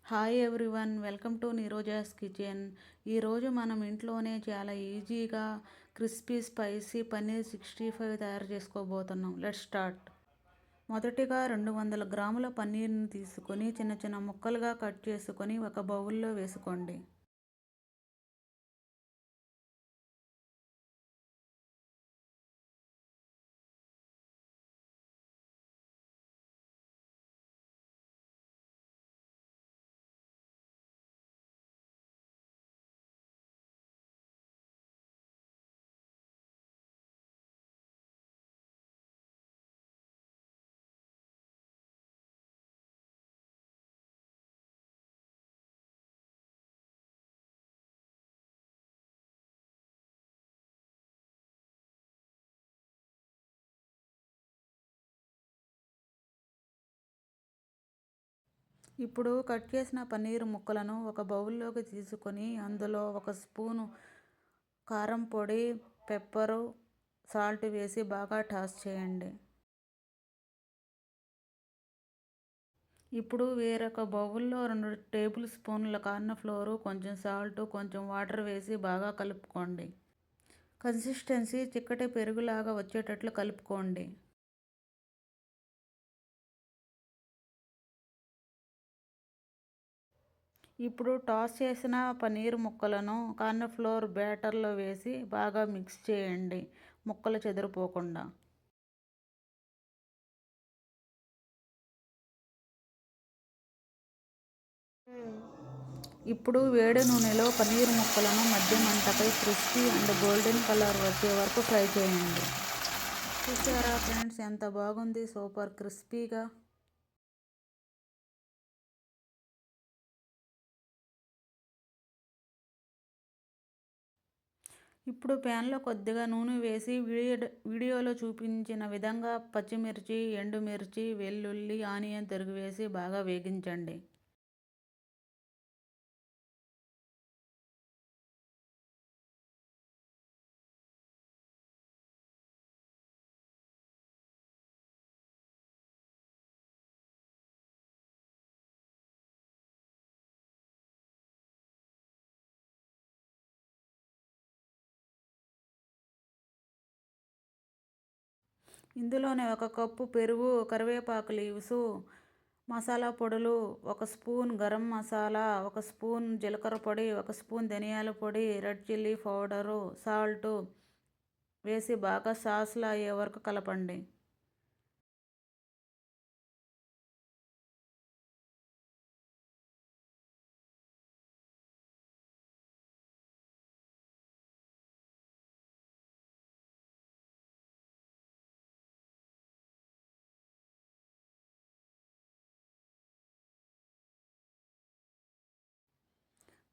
Hi everyone, welcome to Neeroja's kitchen. ఈరోజు మనం ఇంట్లోనే చాలా ఈజీగా క్రిస్పీ స్పైసీ పన్నీర్ 65 తయారు చేసుకోబోతున్నాం. Let's start. మొదటిగా 200 గ్రాముల పన్నీర్ని తీసుకొని చిన్న చిన్న ముక్కలుగా కట్ చేసుకొని ఒక బౌల్లో వేసుకోండి. ఇప్పుడు కట్ చేసిన పన్నీర్ ముక్కలను ఒక బౌల్లోకి తీసుకొని అందులో 1 స్పూను కారం పొడి, పెప్పరు, సాల్ట్ వేసి బాగా టాస్ చేయండి. ఇప్పుడు వేరొక బౌల్లో 2 టేబుల్ స్పూన్ల కార్న్ ఫ్లోర్, కొంచెం సాల్ట్, కొంచెం వాటర్ వేసి బాగా కలుపుకోండి. కన్సిస్టెన్సీ చిక్కటి పెరుగులాగా వచ్చేటట్లు కలుపుకోండి. ఇప్పుడు టాస్ చేసిన పన్నీర్ ముక్కలను కార్న్ ఫ్లోర్ బ్యాటర్లో వేసి బాగా మిక్స్ చేయండి, ముక్కలు చెదిరిపోకుండా. ఇప్పుడు వేడి నూనెలో పన్నీర్ ముక్కలను మధ్య మంటపై క్రిస్పీ అండ్ గోల్డెన్ కలర్ వచ్చే వరకు ఫ్రై చేయండి. చూసారా ఫ్రెండ్స్, ఎంత బాగుంది, సూపర్ క్రిస్పీగా. ఇప్పుడు ప్యాన్లో కొద్దిగా నూనె వేసి వీడియోలో చూపించిన విధంగా పచ్చిమిర్చి, ఎండుమిర్చి, వెల్లుల్లి, ఆనియన్ తరుగు వేసి బాగా వేగించండి. ఇందులోనే 1 కప్పు పెరుగు, కరివేపాకు లీవ్స్, మసాలా పొడులు, 1 స్పూన్ గరం మసాలా, 1 స్పూన్ జీలకర్ర పొడి, 1 స్పూన్ ధనియాల పొడి, రెడ్ చిల్లీ పౌడరు, సాల్ట్ వేసి బాగా సాస్లా అయ్యే వరకు కలపండి.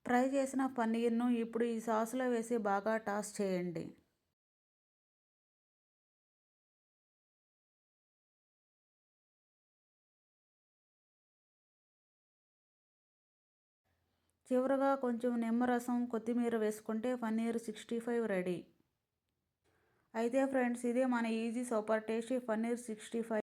ఫ్రై చేసిన పన్నీర్ను ఇప్పుడు ఈ సాస్లో వేసి బాగా టాస్ చేయండి. చివరగా కొంచెం నిమ్మరసం, కొత్తిమీర వేసుకుంటే పన్నీర్ 65 రెడీ. అయితే ఫ్రెండ్స్, ఇదే మన ఈజీ సూపర్ టేస్టీ పన్నీర్ 65.